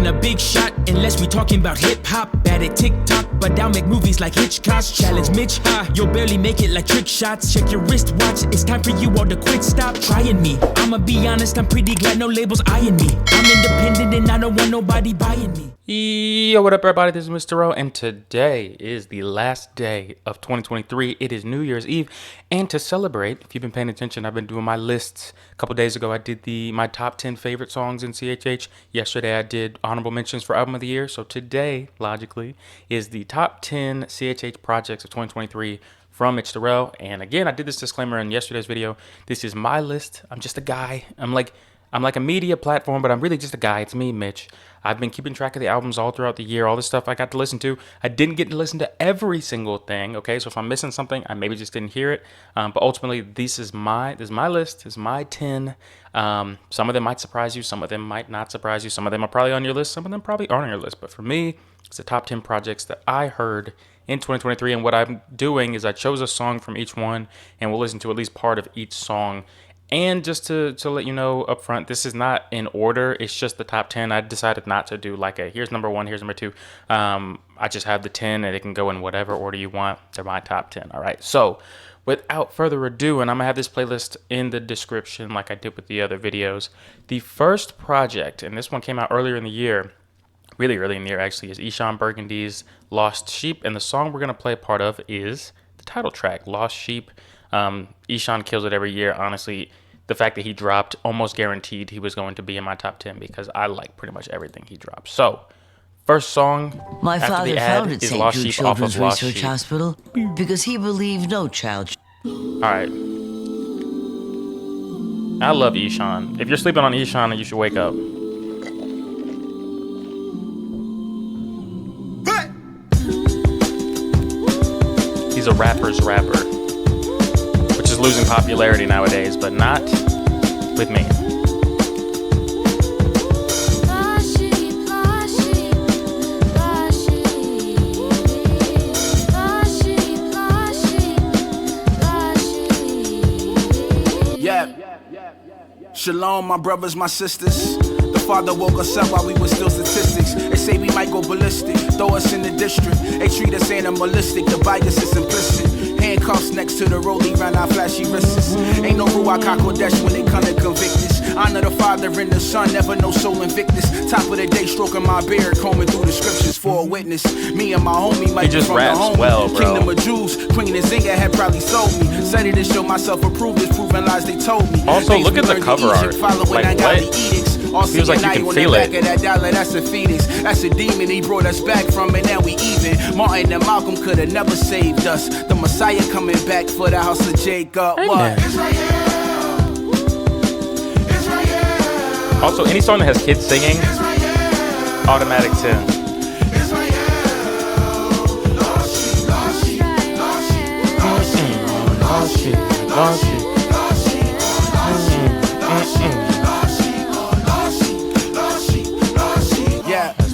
a big shot unless we talking about hip-hop. Bad at TikTok, but I'll make movies like Hitchcock. Challenge Mitch, you'll barely make it like trick shots. Check your wristwatch, it's time for you all to quit. Stop trying me. I'ma be honest, I'm pretty glad no labels eyeing me. I'm independent and I don't want nobody buying me. Yo, what up everybody, this is Mr. Darrell, and today is the last day of 2023. It is New Year's Eve, and to celebrate, if you've been paying attention, I've been doing my lists. A couple days ago, I did my top 10 favorite songs in CHH. Yesterday, I did honorable mentions for Album of the Year, so today, logically, is the top 10 CHH Projects of 2023 from Mitch Darrell. And again, I did this disclaimer in yesterday's video. This is my list. I'm just a guy. I'm like a media platform, but I'm really just a guy. It's me, Mitch. I've been keeping track of the albums all throughout the year, all the stuff I got to listen to. I didn't get to listen to every single thing, okay? So if I'm missing something, I maybe just didn't hear it. But ultimately, this is my list. This is my 10. Some of them might surprise you. Some of them might not surprise you. Some of them are probably on your list. Some of them probably aren't on your list. But for me, it's the top 10 projects that I heard in 2023. And what I'm doing is I chose a song from each one, and we'll listen to at least part of each song. And just to let you know up front, this is not in order. It's just the top 10. I decided not to do like here's number 1, here's number 2. I just have the 10, and it can go in whatever order you want. They're my top 10. All right. So without further ado, and I'm going to have this playlist in the description like I did with the other videos. The first project, and this one came out earlier in the year, really early in the year actually, is Eshon Burgundy's Lost Sheep. And the song we're going to play a part of is the title track, Lost Sheep. Eshon kills it every year. Honestly, the fact that he dropped, almost guaranteed he was going to be in my top 10 because I like pretty much everything he drops. So, first song My after father the ad founded is St. Lost Jude Sheep off Children's of Lost Research Sheep. Hospital because he believed no child. All right. I love Eshon. If you're sleeping on Eshon, you should wake up. He's a rapper's rapper, which is losing popularity nowadays, but not with me. Yeah. Shalom, my brothers, my sisters. The Father woke us up while we were still statistics. They say we might go ballistic, throw us in the district. They treat us animalistic, the bias is implicit. Handcuffs next to the rollie round our flashy wrists. Ain't no Ruach HaKodesh when they come to convict us. Honor the Father and the Son, never no soul invictus. Top of the day, stroking my beard, combing through the scriptures for a witness. Me and my homie might be from the home. Well, bro. Kingdom of Jews, Queen Nzinga had probably sold me. Said it to show myself approved, it's proving lies they told me. Also, look at the cover art. Like, what? Feels like you can feel it. That dollar, that's a fetus. That's a demon he brought us back from, and now we even. Martin and Malcolm could have never saved us. The Messiah coming back for the house of Jacob. What? Also, any song that has kids singing, automatic 10.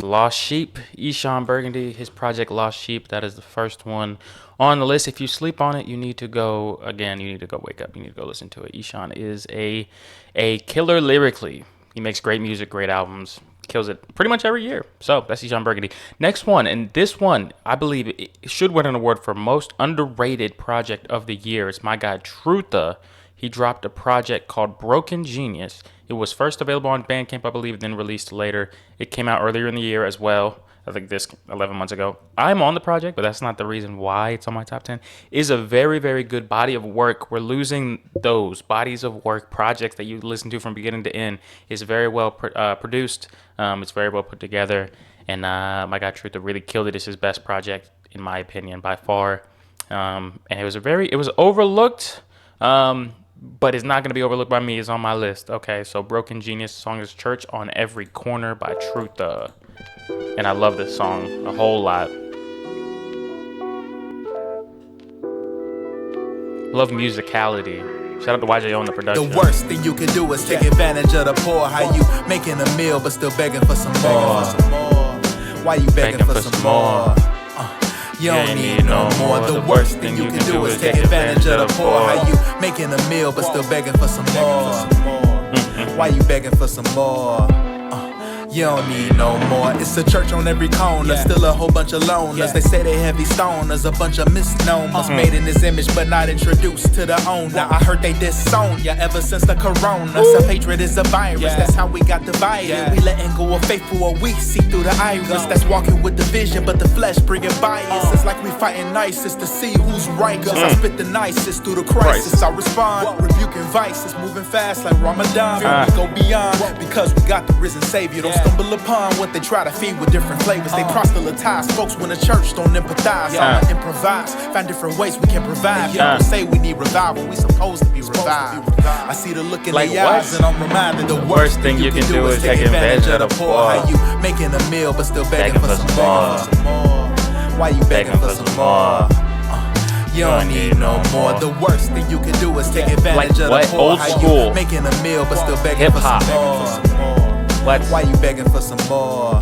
Lost Sheep, Eshon Burgundy, his project Lost Sheep. That is the first one on the list. If you sleep on it, you need to go wake up. You need to go listen to it. Eshon is a killer lyrically. He makes great music, great albums, kills it pretty much every year. So that's Eshon Burgundy. Next one, and this one, I believe it should win an award for most underrated project of the year. It's my guy Trutha. He dropped a project called Broken Genius. It was first available on Bandcamp, I believe, then released later. It came out earlier in the year as well. I think this 11 months ago. I'm on the project, but that's not the reason why it's on my top 10. It is a very, very good body of work. We're losing those bodies of work projects that you listen to from beginning to end. It's very well produced. It's very well put together. And my guy Trutha really killed it. It's his best project, in my opinion, by far. And it was overlooked. But it's not going to be overlooked by me. It's on my list. Okay, so Broken Genius song is Church on Every Corner by Trutha. And I love this song a whole lot. Love musicality. Shout out to YJ on the production. The worst thing you can do is take advantage of the poor. How you making a meal but still begging for some more? Why you begging for some more? You don't need no more. The worst thing you can do is take advantage of the poor. How you making a meal but still begging for some more? Why you begging for some more? You don't need no more. It's a church on every corner, still a whole bunch of loners. They say they heavy stoners, a bunch of misnomers made in his image but not introduced to the owner. I heard they disown ya ever since the corona. Self-hatred is a virus, that's how we got divided. We letting go of faith for a week, see through the iris. That's walking with division, but the flesh bringing bias. It's like we fighting ISIS to see who's right. Cause I spit the nicest through the crisis. I respond, rebuking vices, moving fast like Ramadan. We go beyond because we got the risen Savior. Don't stumble upon what they try to feed with different flavors. They proselytize folks when the church don't empathize. I'ma improvise, find different ways we can provide. People say we need revival, we supposed to be revived. I see the look in their eyes and I'm reminded the worst thing you can do is take advantage of the poor. How you making a meal but still begging for some more? Why you begging for some more? You don't need no more. The worst thing you can do is take advantage of the poor. Old school. Making a meal but still begging for some more. Why you begging for some more?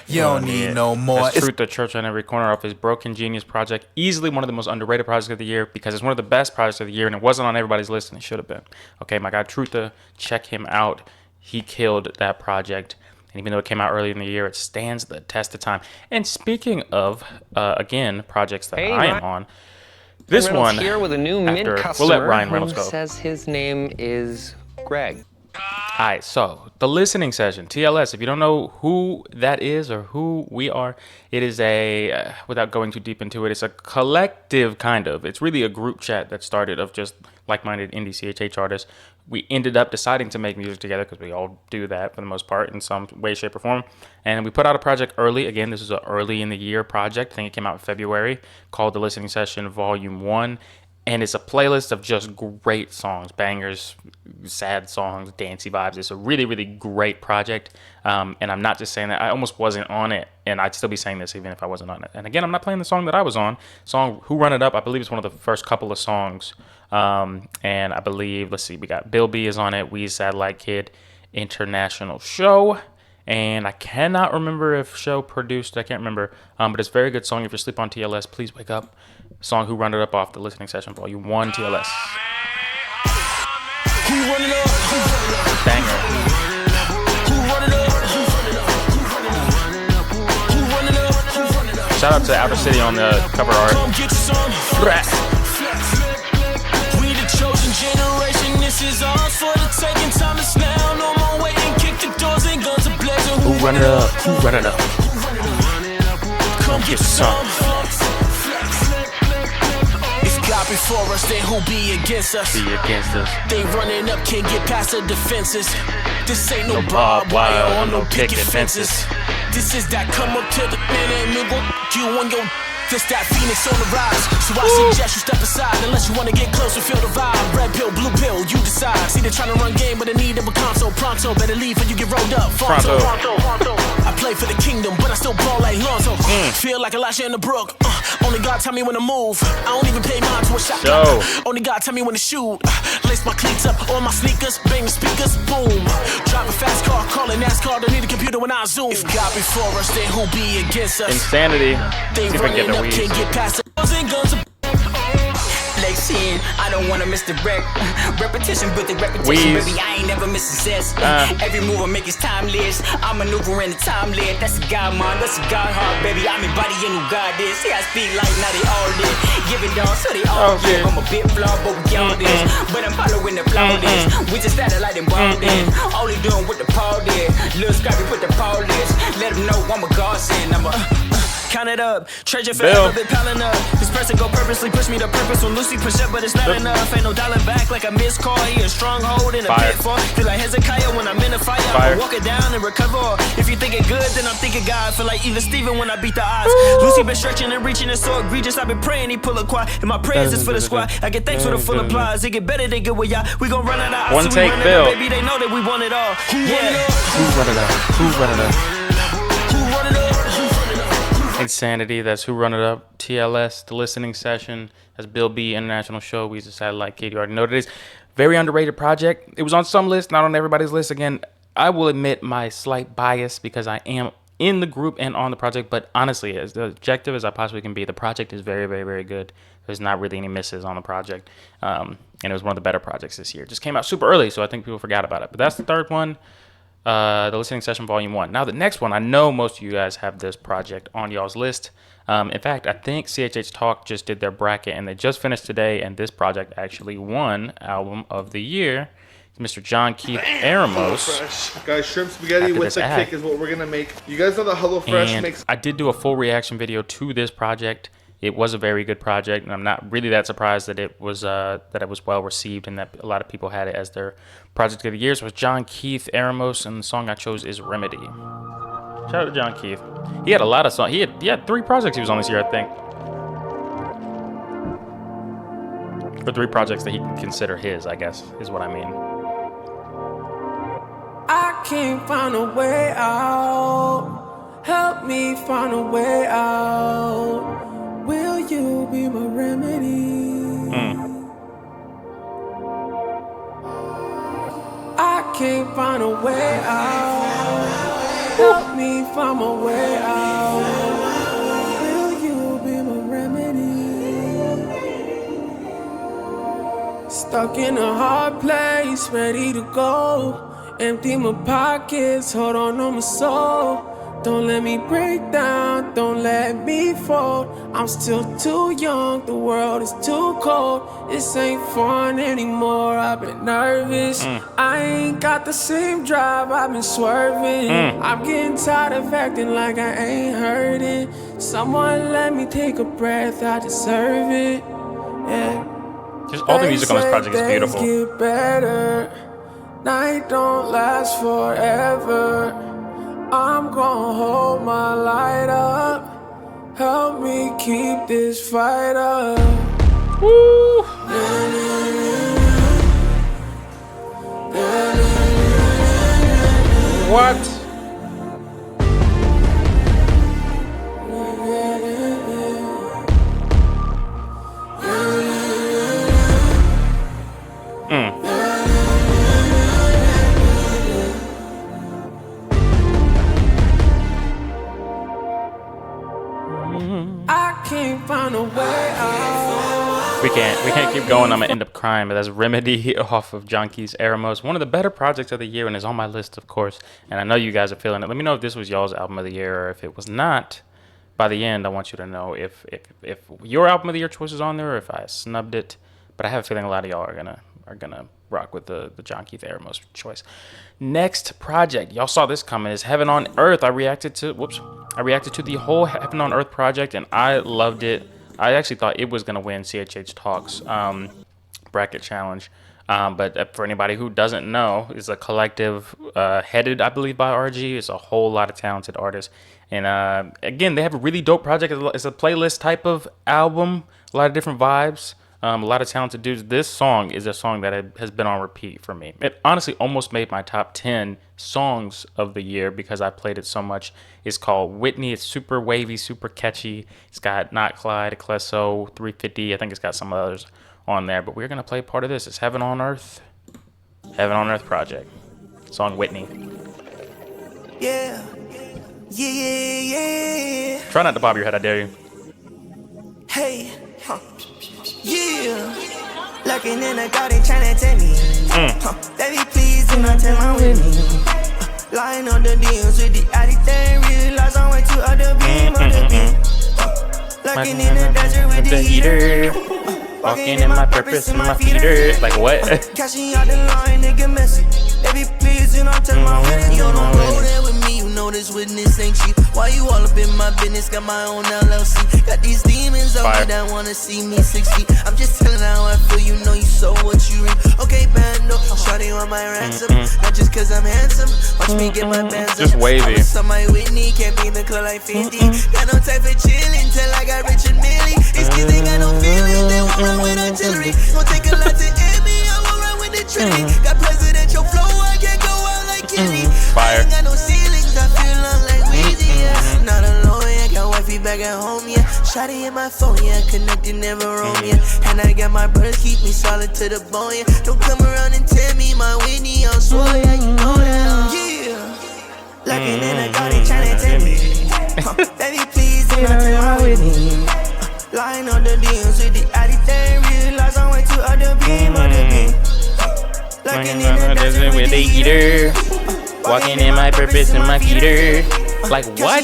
You don't need no more. That's Trutha, Church on Every Corner, off his Broken Genius project. Easily one of the most underrated projects of the year because it's one of the best projects of the year and it wasn't on everybody's list and it should have been. Okay, my guy Trutha, check him out. He killed that project. And even though it came out early in the year, it stands the test of time. And speaking of, again, projects that I am on, this one, here with a new mint customer, we'll let Ryan Reynolds go. Says his name is Greg. All right, so the listening session, TLS, if you don't know who that is or who we are, it is a, without going too deep into it, it's a collective kind of. It's really a group chat that started of just like-minded indie CHH artists. We ended up deciding to make music together because we all do that for the most part in some way, shape, or form. And we put out a project early. Again, this is an early in the year project. I think it came out in February, called The Listening Session Volume 1. And it's a playlist of just great songs, bangers, sad songs, dancey vibes. It's a really, really great project. And I'm not just saying that. I almost wasn't on it. And I'd still be saying this even if I wasn't on it. And again, I'm not playing the song that I was on. Song Who Run It Up, I believe it's one of the first couple of songs. And I believe, let's see, we got Bill B is on it. Weezy Satellite Kid, International Show. And I cannot remember if Show produced. I can't remember. But it's a very good song. If you sleep on TLS, please wake up. Song Who Run It Up off The Listening Session Volume 1 TLS. Who run it up? Banger. Who run it up? Who run it up? Shout out to Outer City on the cover art. Come get you some. We the chosen generation. This is ours for the taking. Time is now. No more waiting. Kick the doors and guns are blazing. Who run it up? Who run it up? Come get you some. God before us, then who be against us? Be against us. They running up, can't get past the defenses. This ain't no barbed wire or no picket fences. This is that come up to the man and nigga, you on your. This that Phoenix on the rise. So I suggest you step aside unless you wanna get close and feel the vibe. Red pill, blue pill, you decide. See they tryna run game, but in need of a console. Pronto, better leave or you get rolled up. Pronto. I play for the kingdom, but I still ball like Lonzo. Feel like Elijah in the brook. Only God tell me when to move. I don't even pay mine to a shot. Only God tell me when to shoot. Lace my cleats up on my sneakers, bang the speakers, boom. Drive a fast car, call it NASCAR. Don't need a computer when I zoom. If God before us, then who be against us? Insanity. They see if I can get the weeds. Can't get past the guns. Sin, I don't wanna miss the wreck. Repetition with the repetition, baby. I ain't never missing success. Every move I make is timeless. I'm maneuvering the time limit. That's a God mind, that's a God heart, baby. I'm embodying who God is. See, I speak like now they all did. Give it all, so they all give. I'm a bit flawed, but we all this. But I'm following the flawless. We just started like them ball did. Only doing what the Paul did. Lil Scrappy put the Paul list. Let them know I'm a godsend. I'm a count it up, treasure forever been piling up. This person go purposely push me to purpose when Lucy push up, but it's not enough. Ain't no dialing back like a missed call. He a stronghold in a pitfall. Feel like Hezekiah when I'm in a fire. I'ma walk it down and recover. If you think it good, then I'm thinking God. Feel like even Steven when I beat the odds. Lucy been stretching and reaching, it's so egregious. I've been praying he pull a quad, and my prayers is for the squad. I get thanks for the full applause. It get better, they get with y'all. We gon' run out of odds. One take, Bill. Baby, they know that we want it all. Yeah. Who run it up? Who run it up? Who run it up? Insanity, that's Who Run It Up. TLS, The Listening Session, that's Bill B, International Show, Weezy Satellite Kid. You already know what it is. Very underrated project. It was on some lists, not on everybody's list. Again, I will admit my slight bias because I am in the group and on the project, but honestly, as objective as I possibly can be, the project is very, very, very good. There's not really any misses on the project. And it was one of the better projects this year. It just came out super early, so I think people forgot about it. But that's the third one. the listening session volume 1. Now the next one, I know most of you guys have this project on y'all's list. In fact, I think CHH Talk just did their bracket and they just finished today, and this project actually won Album of the Year. Mr. Jon Keith, Eremos. Guys, shrimp spaghetti with the kick is what we're gonna make. You guys know that HelloFresh makes. I did do a full reaction video to this project. It was a very good project, and I'm not really that surprised that it was well received and that a lot of people had it as their project of the year. So it was Jon Keith, Eremos, and the song I chose is Remedy. Shout out to Jon Keith. He had a lot of songs. He had 3 projects he was on this year, I think. Or 3 projects that he can consider his, I guess, is what I mean. I can't find a way out. Help me find a way out. Will you be my remedy? I can't find a way out. Help me find my way out. Will you be my remedy? Stuck in a hard place, ready to go. Empty my pockets, hold on my soul. Don't let me break down, don't let me fall. I'm still too young, the world is too cold. This ain't fun anymore, I've been nervous. I ain't got the same drive, I've been swerving. I'm getting tired of acting like I ain't hurting. Someone let me take a breath, I deserve it. Yeah. Just all the music on this project is beautiful. Get better. Night don't last forever. I'm gonna hold my light up. Help me keep this fight up. Woo! What? I can't find a way out. We can't keep going. I'm gonna end up crying. But that's Remedy off of Jon Keith's Eremos, one of the better projects of the year, and is on my list, of course. And I know you guys are feeling it. Let me know if this was y'all's album of the year, or if it was not. By the end, I want you to know if your album of the year choice is on there, or if I snubbed it. But I have a feeling a lot of y'all are gonna rock with the Jon Keith Eremos choice. Next project, y'all saw this coming, is Heaven on Earth. I reacted to the whole Heaven on Earth project, and I loved it. I actually thought it was gonna win CHH Talks bracket challenge. But for anybody who doesn't know, it's a collective headed, I believe, by RG. It's a whole lot of talented artists. And again, they have a really dope project. It's a playlist type of album, a lot of different vibes. A lot of talented dudes. This song is a song that has been on repeat for me. It honestly almost made my top 10 songs of the year because I played it so much. It's called Whitney. It's super wavy, super catchy. It's got Not Clyde, Clesso, 350. I think it's got some others on there. But we're going to play part of this. It's Heaven on Earth. Heaven on Earth project. Song Whitney. Yeah. Yeah. Try not to bob your head, I dare you. Hey. Yeah, looking in the garden trying to tell me. Baby, please do not tell my with me. Lying on the DMs with the addict thing. Realize I'm way too other beam, Looking in the desert with the heater. Walking in my purpose in my feeder. Like what? Cashing out the line, nigga messy. Baby, please do not tell my with me. You don't go there with me. You know this witness ain't cheap. Why you all up in my business? Got my own LLC. Got these demons over that wanna see me 6 feet. I'm just telling how I feel. You know you sow what you reap. Okay, bando. Shawty on my ransom. Not just cause I'm handsome. Watch me get my bands just wavy. Somebody Whitney can't be in the club like 50. Got no type of chillin' till I got rich and Millie. These kids ain't got no feelings. They won't run with artillery. Gon' take a lot to end me. I won't run with the Trinity. Got presidential flow. I can't go out like Kenny. I ain't got no ceilings. I feel like Weezy. Yeah. Not alone. Yeah. Got wifey back at home. Yeah. Shawty in my phone. Yeah. Connected, never roam. Yeah. And I got my brothers keep me solid to the bone. Yeah. Don't come around and tell me my Whitney on swole. Yeah. You know that. Yeah. Looking in the garden trying to tell me. Baby, please do not tell my Whitney. Lying on the DMs with the addict thing. Realize I'm way too other beam, Looking in the desert with the heater. Walking in my purpose and my Peter. Like what?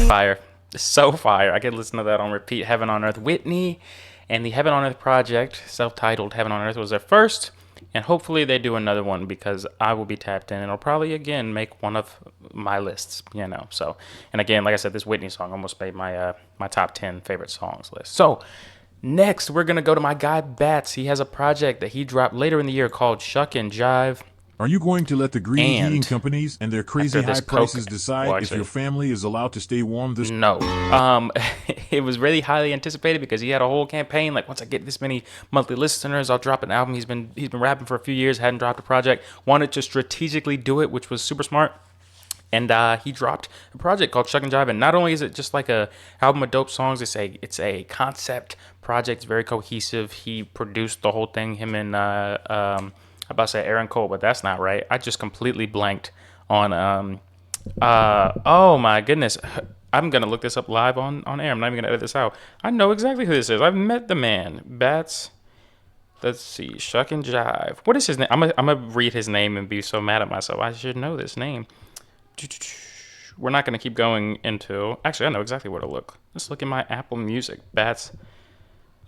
Fire. So fire. I could listen to that on repeat. Heaven on Earth. Whitney and the Heaven on Earth project, self-titled Heaven on Earth, was their first. And hopefully they do another one because I will be tapped in. And it'll probably, again, make one of my lists, you know. So, and again, like I said, this Whitney song almost made my my top 10 favorite songs list. So, next, we're going to go to my guy, Battz. He has a project that he dropped later in the year called Shuck and Jive. Are you going to let the green heating companies and their crazy high prices decide if your family is allowed to stay warm this? No. It was really highly anticipated because he had a whole campaign. Like, once I get this many monthly listeners, I'll drop an album. He's been rapping for a few years, hadn't dropped a project. Wanted to strategically do it, which was super smart. And he dropped a project called Shuck and Jive. And not only is it just like a album of dope songs, it's a concept project. It's very cohesive. He produced the whole thing. Him and I'm about to say Aaron Cole, but that's not right. I just completely blanked on oh my goodness. I'm gonna look this up live on air. I'm not even gonna edit this out. I know exactly who this is. I've met the man. Battz. Let's see. Shuck and Jive. What is his name? I'm gonna read his name and be so mad at myself. I should know this name. We're not gonna keep going into. Actually, I know exactly where to look. Let's look at my Apple Music. Battz.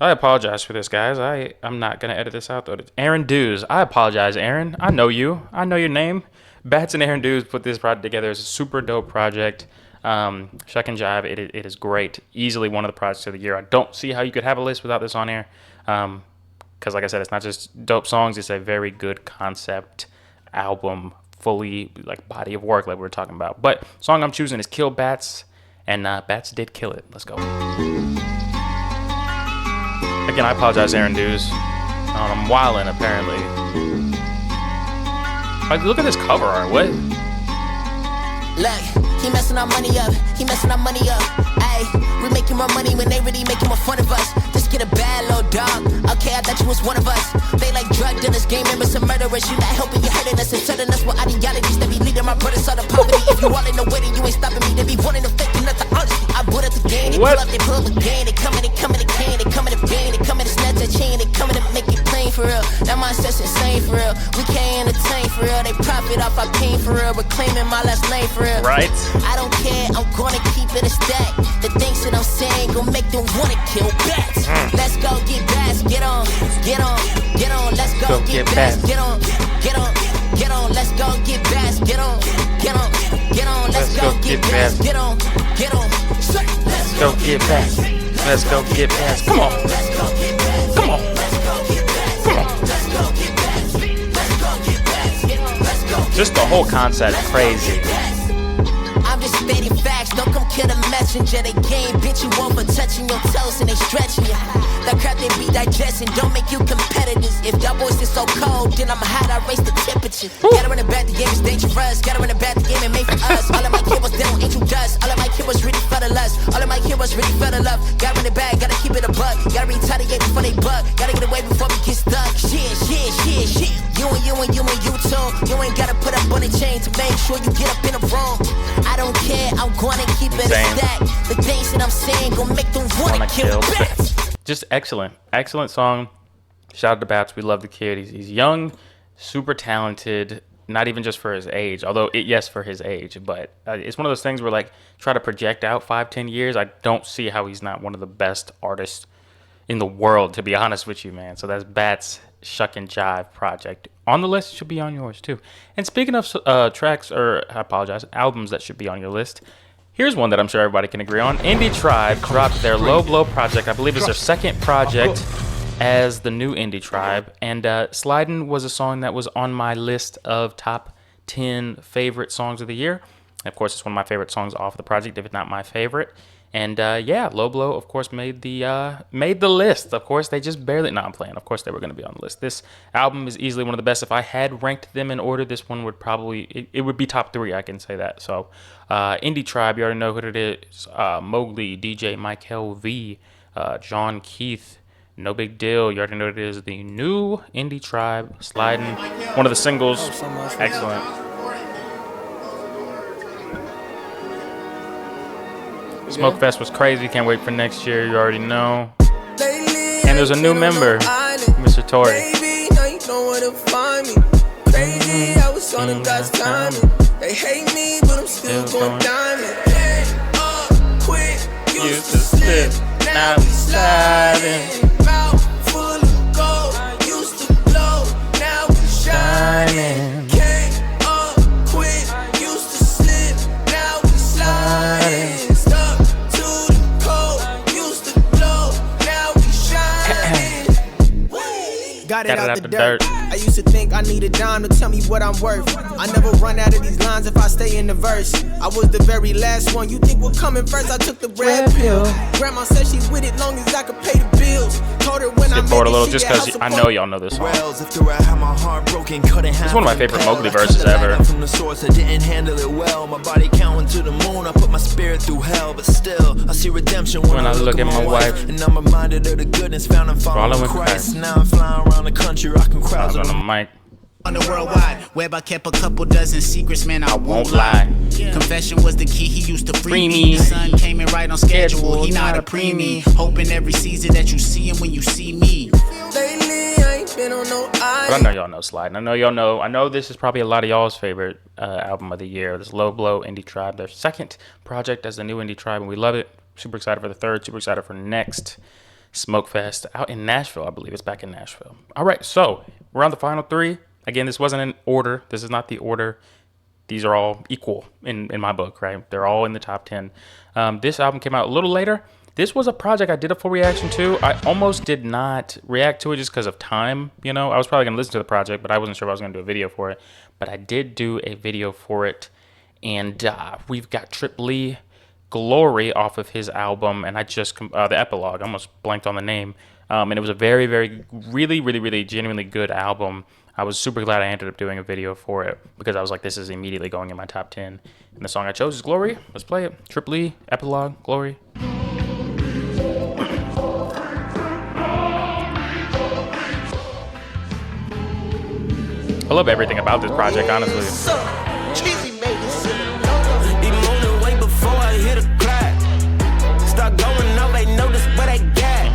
I apologize for this, guys. I'm not going to edit this out, though. It's Aaron Dews. I apologize, Aaron. I know you. I know your name. Battz and Aaron Dews put this project together. It's a super dope project. Shuck and Jive, it is great. Easily one of the projects of the year. I don't see how you could have a list without this on here. Because, like I said, it's not just dope songs. It's a very good concept album, fully, like, body of work like we were talking about. But the song I'm choosing is Kill Battz. And Battz did kill it. Let's go. Again, I apologize, Aaron Dews. I'm wildin', apparently. Like, look at this cover art. What? Look, he messing our money up. He messing our money up. Ayy, we making more money when they really making more fun of us. Just get a bad little dog. Okay, I thought you was one of us. They like drug dealers, game members, and murderers. You not helping, you hurting us and telling us what ideologies that be leading my brothers out of poverty. If you all in the way, then you ain't stopping me. They be wanting to fake you, not the honesty. I bought at the game. They pull up, they pull up again. They coming, they coming, they can. They coming to bang. They coming to snatch that chain. They coming to make it plain for real. That mindset's insane for real. We can't entertain for real. They profit off our pain for real. We're claiming my last name for real. Right. I don't care, I'm gonna keep it a stack. The things that I'm saying gon' make them wanna kill Battz. Let's go get Battz, get on, get on, get on. Let's go get Battz, get on, get on, get on. Let's go get Battz, get on, get on, get on. Let's go get Battz, get on, get on. Let's go get Battz. Let's go get Battz. Come on. Come on. Just the whole concept, crazy. I'm just stating facts, don't come kill the messenger. They game, bitch, you over touching your toes and they stretching you. That crap they be digesting, don't make you competitors. If y'all boys is so cold, then I'ma hide, I raise the temperature. Gotta run it back, the game is dangerous. Gotta run it back, the game ain't made for us. All of my kids, they don't ain't you dust. All of my kids really fell the lust. All of my kids really fell the love. Gotta run it back, gotta keep it a buck. Gotta retaliate before they buck. Gotta get away before we get stuck. Shit. You and you too. You ain't gotta put up on the chain to make sure you get up in the room. I don't care, I'm gonna keep it a stack. The things that I'm saying gon' make them wanna kill Battz. Just excellent song. Shout out to Battz. We love the kid. He's young, super talented. Not even just for his age, although yes, for his age. But it's one of those things where, like, try to project out 5-10 years. I don't see how he's not one of the best artists in the world, to be honest with you, man. So that's Battz Shuck and Jive project. On the list, should be on yours too. And speaking of albums that should be on your list, here's one that I'm sure everybody can agree on. Indie Tribe dropped their Low Blow project. I believe it's their second project as the new Indie Tribe. And Slidin' was a song that was on my list of top 10 favorite songs of the year. And of course, it's one of my favorite songs off the project, if it's not my favorite. And Low Blow, of course, made the list. Of course, they just barely. No, I'm playing. Of course, they were going to be on the list. This album is easily one of the best. If I had ranked them in order, this one would probably it would be top 3. I can say that. So, Indie Tribe, you already know who it is. Mowgli, DJ Mike V, Jon Keith. No big deal. You already know what it is. The new Indie Tribe, Slidin'. One of the singles. Excellent. Smoke Fest was crazy. Can't wait for next year. You already know. And there's a new member, Mr. Tory. where to find me. Crazy, I was on them God's timing. They hate me, but I'm still going diamond. Came up quick, used to slip, now we sliding. Mouth full of gold, used to blow, now we shining. Came up quick, used to slip, now we sliding. Stuck to the cold, used to blow, now we shining. Got it out the dirt. I used to think I need a dime to tell me what I'm worth. I never run out of these lines if I stay in the verse. I was the very last one you think would come in first. I took the red pill. Grandma said she with it long as I could pay the bills. Told her when I forward a little just because I know y'all know this song. This is one of my favorite Mowgli verses ever. From the source, I didn't handle it well. My body counting to the moon. I put my spirit through hell, but still I see redemption when I look at my wife. And I'm reminded of the goodness found in following Christ. Now I'm flying around the country, rocking crowds on the mic. On the worldwide web, I kept a couple dozen secrets, man, I won't lie. Confession was the key, he used to free me. The sun came in right on schedule, he not a preemie. Hoping every season that you see him when you see me. Lately, I ain't been on no eye. But I know y'all know Slide, and I know y'all know. I know this is probably a lot of y'all's favorite album of the year. This Low Blow Indie Tribe, their second project as the new Indie Tribe, and we love it. Super excited for the third, super excited for next Smoke Fest out in Nashville. I believe it's back in Nashville. All right, so we're on the final three. Again, this wasn't in order. This is not the order. These are all equal in my book, right? They're all in the top 10. This album came out a little later. This was a project I did a full reaction to. I almost did not react to it just because of time. You know, I was probably going to listen to the project, but I wasn't sure if I was going to do a video for it. But I did do a video for it. And we've got Trip Lee Glory off of his album. And I just, the Epilogue, I almost blanked on the name. And it was a very, very, really genuinely good album. I was super glad I ended up doing a video for it because I was like, this is immediately going in my top 10. And the song I chose is Glory. Let's play it. Trip Lee, Epilogue, Glory. I love everything about this project, honestly. Cheesy made this morning way before I hit a crack. Start going up, they notice what I got.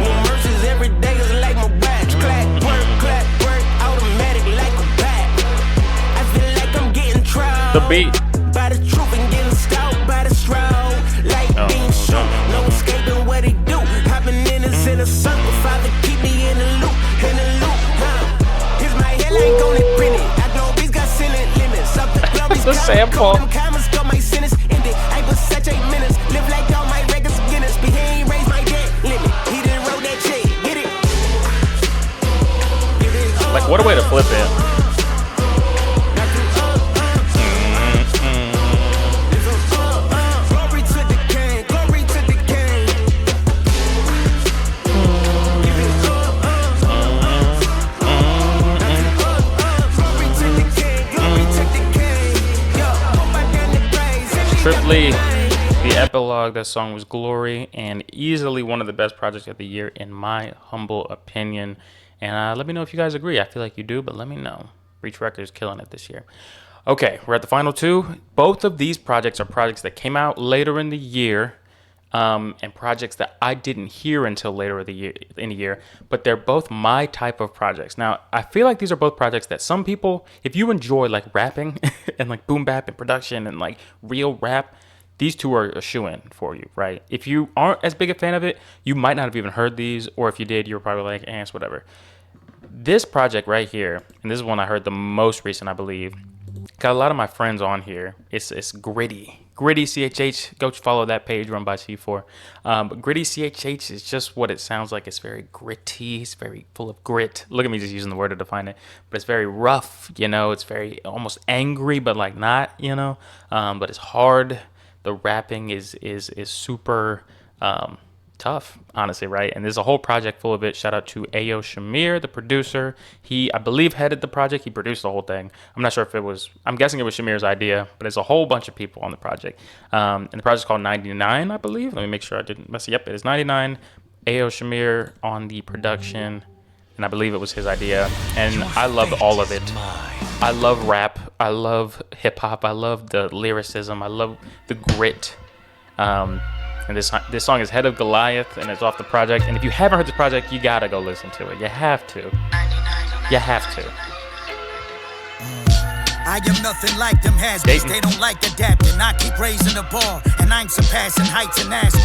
New mercies every day is like my watch. Clack, clack, work, automatic like a bat. I feel like I'm getting tried. The beat. By the truth and getting stout by the shroud. Like being shook, no escaping what he do. Hopping in his inner circle, father keep me in the loop, huh? Here's my head like on it printed. I know these got ceiling limits. Up the glory's the sample. Them comments got my sentence ended. I was such 8 minutes. Live like all my records Guinness. But he ain't raised my debt limit. He didn't wrote that check. Get it? Like, what a way to flip it. Trip Lee, the Epilogue, that song was Glory, and easily one of the best projects of the year in my humble opinion. And let me know if you guys agree. I feel like you do, but let me know. Reach Records killing it this year. Okay, we're at the final two. Both of these projects are projects that came out later in the year, and projects that I didn't hear until later in the year, but they're both my type of projects. Now, I feel like these are both projects that some people, if you enjoy like rapping and like boom bap and production and like real rap, these two are a shoo-in for you, right? If you aren't as big a fan of it, you might not have even heard these, or if you did, you were probably like, it's whatever. This project right here, and this is one I heard the most recent, I believe, got a lot of my friends on here. It's gritty CHH. Go follow that page run by C4. But gritty CHH is just what it sounds like. It's very gritty. It's very full of grit. Look at me just using the word to define it. But it's very rough, you know. It's very almost angry, but like not, you know. But it's hard. The rapping is super tough, honestly, right? And there's a whole project full of it. Shout out to Ayo Shamir, the producer. He, I believe, headed the project. He produced the whole thing. I'm not sure if it was, I'm guessing it was Shamir's idea, but it's a whole bunch of people on the project. And the project's called 99, I believe. Let me make sure I didn't mess it up. It is 99. Ayo Shamir on the production, and I believe it was his idea. And I loved all of it. I love rap. I love hip hop. I love the lyricism. I love the grit. And this song is Head of Goliath, and it's off the project. And if you haven't heard this project, you gotta go listen to it. You have to. 99. You have to. I am nothing like them has-beens, they don't like adapting. I keep raising the bar, and I'm surpassing heights and asking.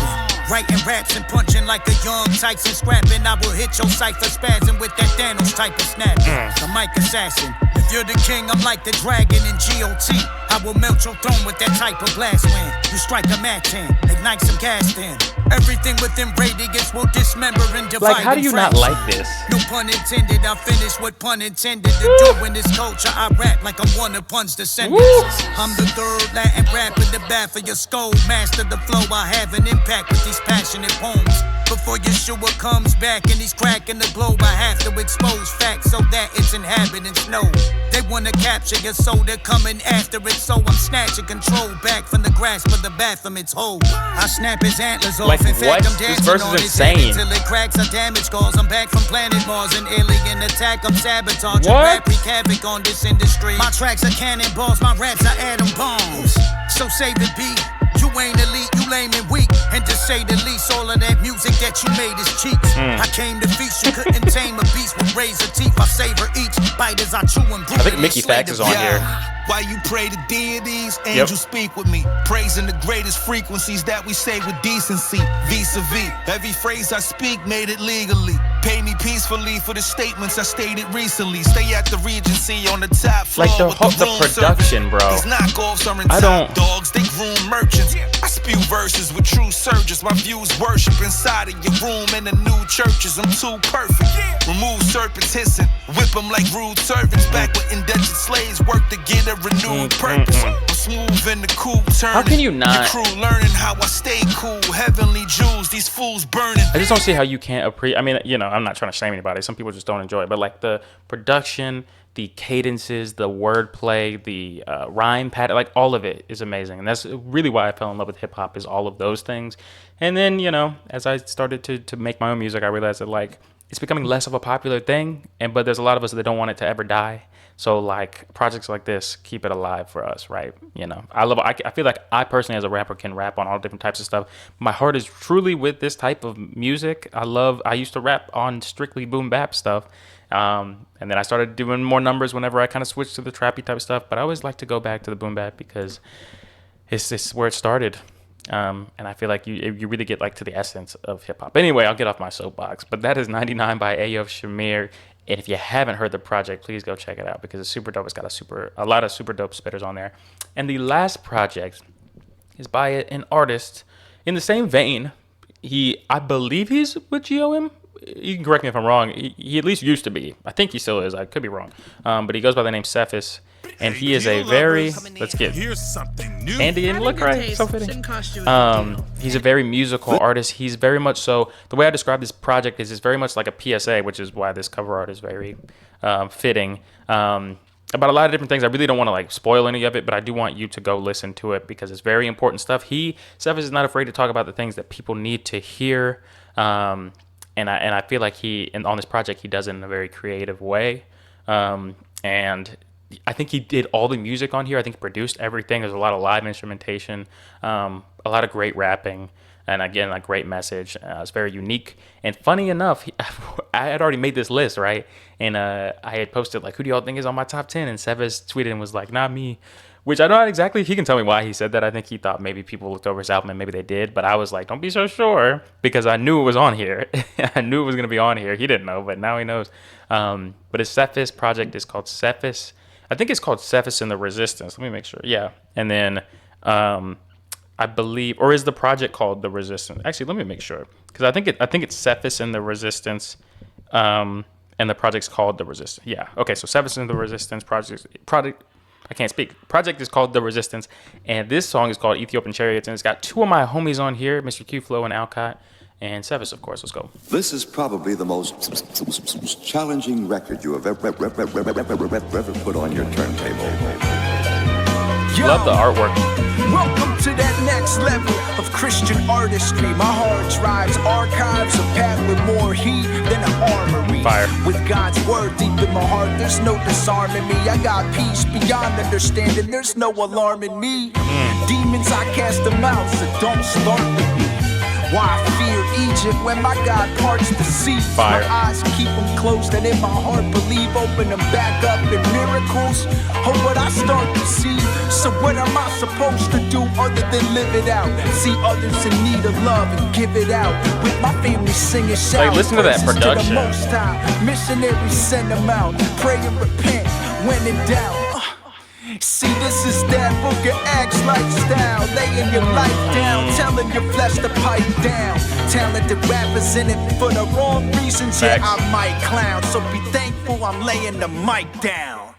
Writing raps and punching like a young Tyson scrapping. I will hit your cipher spazzing with that Thanos type of snapping. The mic assassin. If you're the king, I'm like the dragon in GOT. I will melt your throne with that type of blast wind. You strike a match in, ignite some gas in. Everything within radius will dismember and divide. Like, how do you not like this? No pun intended, I finish what pun intended to do in this culture. I rap like I'm one of pun's descendants. I'm the third Latin rap in the bath of your skull. Master the flow, I have an impact with these passionate poems. Before Yeshua comes back and he's cracking the globe, I have to expose facts so that its inhabitants know. They wanna capture your soul, they're coming after it, so I'm snatching control back from the grasp of the Baphomet's hold. I snap his antlers off, like, in fact what? I'm dancing on his head until it cracks. I damage calls, I'm back from planet Mars, an alien attack, I'm sabotage. Rap wreak havoc on this industry. My tracks are cannonballs, my raps are atom bombs. So save the beat. You ain't elite, you lame and weak. And to say the least, all of that music that you made is cheeks. I came to feast, you couldn't tame a beast with razor teeth. I savor each bite as I chew and brew. I think Mickey Fax is on here. While you pray to deities, angels speak with me, praising the greatest frequencies that we say with decency, vis-a-vis. Every phrase I speak made it legally. Pay me peacefully for the statements I stated recently. Stay at the Regency on the top floor. Like the production, bro. These knockoffs are in top dogs, they groom merchants. I spew verses with true surges. My views worship inside of your room in the new churches. I'm too perfect. Remove serpents hissing, whip them like rude servants. Back when indentured slaves work to get a renewed purpose. I'm smooth in the cool turning. How can you not? Your crew learning how I stay cool. Heavenly jewels, these fools burning. I just don't see how you can't appreciate. I mean, you know, I'm not trying to shame anybody. Some people just don't enjoy it. But like the production, the cadences, the wordplay, the rhyme pattern, like all of it is amazing. And that's really why I fell in love with hip hop, is all of those things. And then, you know, as I started to make my own music, I realized that like it's becoming less of a popular thing. But there's a lot of us that don't want it to ever die. So like projects like this keep it alive for us, right? You know, I feel like I personally as a rapper can rap on all different types of stuff. My heart is truly with this type of music. I used to rap on strictly boom bap stuff. And then I started doing more numbers whenever I kind of switched to the trappy type of stuff. But I always like to go back to the boom bap because it's where it started. And I feel like you really get like to the essence of hip hop. Anyway, I'll get off my soapbox. But that is 99 by Ayo Shamir. And if you haven't heard the project, please go check it out because it's super dope. It's got a lot of super dope spitters on there. And the last project is by an artist in the same vein. I believe he's with GOM. You can correct me if I'm wrong. He at least used to be. I think he still is. I could be wrong. But he goes by the name Cephas. And he is a very, let's get Andy and look right, so fitting. He's a very musical artist. He's very much so, the way I describe this project is it's very much like a PSA, which is why this cover art is very fitting. About a lot of different things. I really don't want to like spoil any of it, but I do want you to go listen to it because it's very important stuff. Cephas is not afraid to talk about the things that people need to hear. And I feel like on this project, he does it in a very creative way. And I think he did all the music on here. I think he produced everything. There's a lot of live instrumentation, a lot of great rapping, and again, a great message. It's very unique. And funny enough, I had already made this list, right? And I had posted, like, who do y'all think is on my top 10? And Cephas tweeted and was like, not me. Which I don't know exactly if he can tell me why he said that. I think he thought maybe people looked over his album and maybe they did. But I was like, don't be so sure, because I knew it was on here. I knew it was going to be on here. He didn't know, but now he knows. But his Cephas project is called Cephas. I think it's called Cephas and the Resistance. Let me make sure. Yeah. And then I believe, or is the project called The Resistance? Actually, let me make sure. Because I think it's Cephas and the Resistance. And the project's called The Resistance. Yeah. Okay, so Cephas and the Resistance project. I can't speak. Project is called The Resistance. And this song is called Ethiopian Chariots. And it's got two of my homies on here, Mr. Q-Flow and Alcott. And Cephas, of course. Let's go. This is probably the most challenging record you have ever put on your turntable. Love the artwork. Welcome to that next level of Christian artistry. My hard drives, archives, a path with more heat than an armory. Fire. With God's word deep in my heart, there's no disarming me. I got peace beyond understanding, there's no alarm in me. Demons, I cast them out, so don't start with me. Why fear Egypt when my God parts the sea? Fire. My eyes keep them closed and in my heart believe. Open them back up in miracles. Oh, what I start to see. So what am I supposed to do other than live it out? See others in need of love and give it out. With my family singing, shout. Like, listen to that production. To the Most High. Missionaries send them out. Pray and repent when in doubt. See, this is that book of Acts lifestyle. Laying your life down, telling your flesh to pipe down. Talented rappers in it for the wrong reasons. Yeah, I might clown. So be thankful I'm laying the mic down.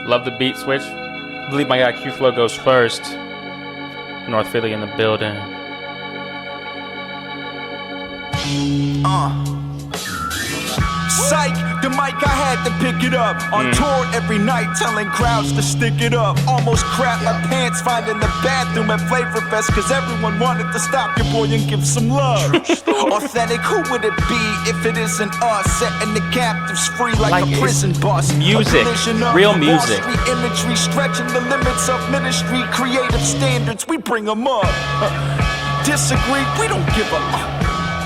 Love the beat switch. I believe my guy Q-Flow goes first. North Philly in the building. Psych, the mic, I had to pick it up. On tour every night, telling crowds to stick it up. Almost crap my pants finding the bathroom at Flavor Fest, cause everyone wanted to stop your boy and give some love. Authentic, who would it be if it isn't us? Setting the captives free like a prison bus. Music, real music. Imagery, stretching the limits of ministry. Creative standards, we bring them up. Disagree, we don't give a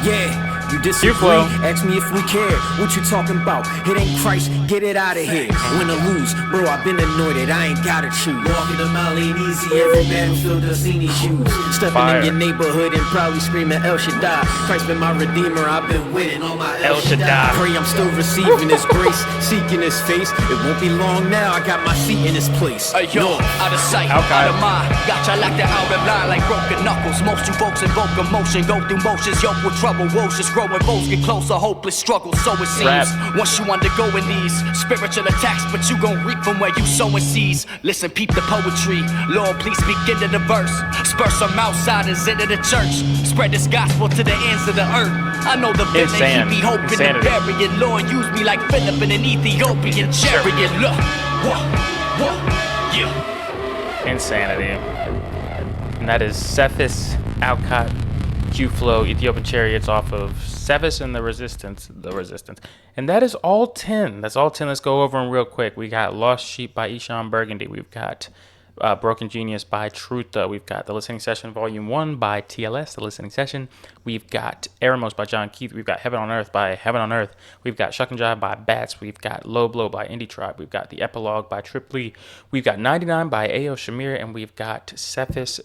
Yeah. You disagree? Ask me if we care. What you talking about? It ain't Christ. Get it out of here. Win or lose, bro. I've been anointed. I ain't gotta choose. Walking a mile ain't easy. Every battlefield does see these shoes. Stepping in your neighborhood and probably screaming El Shaddai. Christ been my redeemer. I've been winning on my El Shaddai. Pray I'm still receiving His grace, seeking His face. It won't be long now. I got my seat in His place. Yo, out of sight, out of mind. Gotcha like the out of line, like broken knuckles. Most you folks invoke emotion, go through motions, yoke with trouble, woes just growing, foes get closer, hopeless struggle, so it seems. Once you undergo in these spiritual attacks, but you gon' reap from where you sowing seeds. Listen, peep the poetry. Lord, please speak into the verse. Spur some outsiders into the church. Spread this gospel to the ends of the earth. I know the villain, he be hoping to bury it. Lord, use me like Philip in an Ethiopian chariot. Look, yeah. Insanity. And that is Cephas, Outcut, Q-Flow, Ethiopian Chariots off of Cephas and the Resistance. And that is all 10. That's all 10. Let's go over them real quick. We got Lost Sheep by Eshon Burgundy. We've got Broken Genius by Trutha. We've got The Listening Session Volume 1 by TLS, The Listening Session. We've got Eremos by Jon Keith. We've got Heaven on Earth by Heaven on Earth. We've got Shuck and Jive by Battz. We've got Low Blow by Indie Tribe. We've got The Epilogue by Triply. We've got 99 by Ayo Shamir. And we've got Cephas.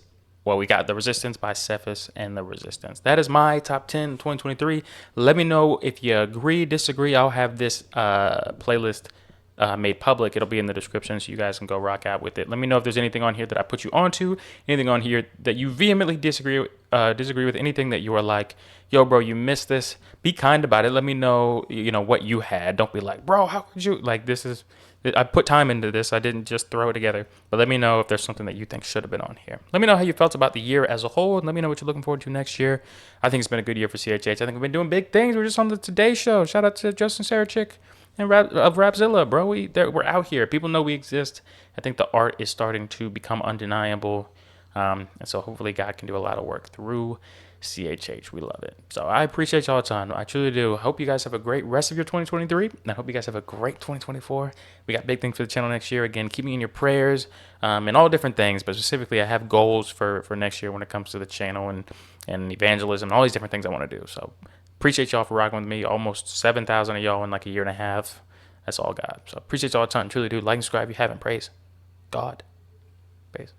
Well, we got The Resistance by Cephas and The Resistance. That is my top 10 in 2023. Let me know if you agree, disagree. I'll have this playlist made public. It'll be in the description so you guys can go rock out with it. Let me know if there's anything on here that I put you onto, anything on here that you vehemently disagree with, anything that you are like, yo, bro, you missed this. Be kind about it. Let me know, what you had. Don't be like, bro, how could you? Like, I put time into this. I didn't just throw it together. But let me know if there's something that you think should have been on here. Let me know how you felt about the year as a whole, and let me know what you're looking forward to next year. I think it's been a good year for CHH. I think we've been doing big things. We're just on the Today Show. Shout out to Justin Sarachik and of Rapzilla, bro. We're out here. People know we exist. I think the art is starting to become undeniable. And so hopefully God can do a lot of work through CHH. We love it. So I appreciate y'all time. I truly do. I hope you guys have a great rest of your 2023. And I hope you guys have a great 2024. We got big things for the channel next year. Again, keep me in your prayers and all different things. But specifically, I have goals for next year when it comes to the channel and evangelism and all these different things I want to do. So appreciate y'all for rocking with me. Almost 7,000 of y'all in like a year and a half. That's all God. So appreciate y'all a ton. Truly do. Like and subscribe if you haven't. Praise God. Praise.